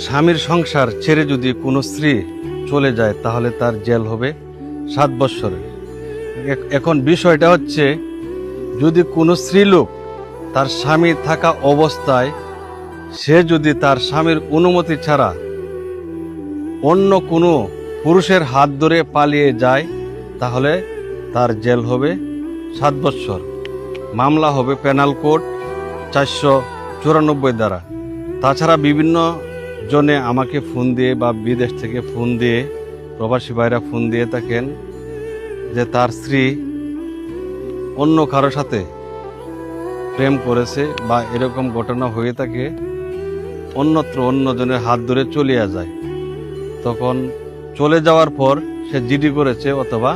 স্বামীর সংসার ছেড়ে যদি কোনো স্ত্রী চলে যায় তাহলে তার জেল হবে 7 বৎসরের। এখন বিষয়টা হচ্ছে, যদি কোনো স্ত্রীলোক তার স্বামী থাকা অবস্থায় সে যদি তার স্বামীর অনুমতি ছাড়া অন্য কোনো পুরুষের হাত ধরে পালিয়ে যায় তাহলে তার জেল হবে 7 বৎসর। মামলা হবে পেনাল কোড 494 দ্বারা। তাছাড়া বিভিন্ন জনে আমাকে ফোন দিয়ে বা বিদেশ থেকে ফোন দিয়ে, প্রবাসী ভাইরা ফোন দিয়ে থাকেন যে তার স্ত্রী অন্য কারোর সাথে প্রেম করেছে বা এরকম ঘটনা হয়ে থাকে, অন্যত্র অন্যজনের হাত ধরে চলিয়া যায়। তখন চলে যাওয়ার পর সে জিডি করেছে অথবা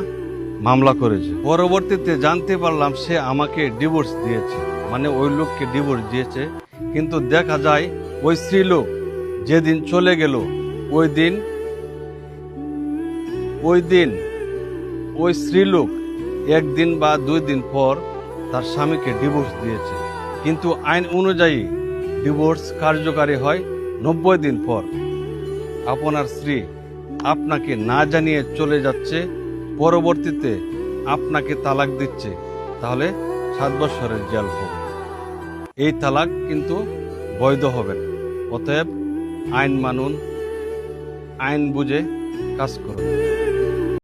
মামলা করেছে। পরবর্তীতে জানতে পারলাম সে আমাকে ডিভোর্স দিয়েছে, মানে ওই লোককে ডিভোর্স দিয়েছে। কিন্তু দেখা যায় ওই স্ত্রীলোক যেদিন চলে গেল ওই দিন ওই স্ত্রীলোক 1 দিন বা 2 দিন পর তার স্বামীকে ডিভোর্স দিয়েছে। কিন্তু আইন অনুযায়ী ডিভোর্স কার্যকারী হয় 90 দিন পর। আপনার স্ত্রী আপনাকে না জানিয়ে চলে যাচ্ছে, পরবর্তীতে আপনাকে তালাক দিচ্ছে, তাহলে 7 বৎসরের জেল হবে। এই তালাক কিন্তু বৈধ হবে না। অতএব আইন মানুন, আইন বুঝে কাজ করুন।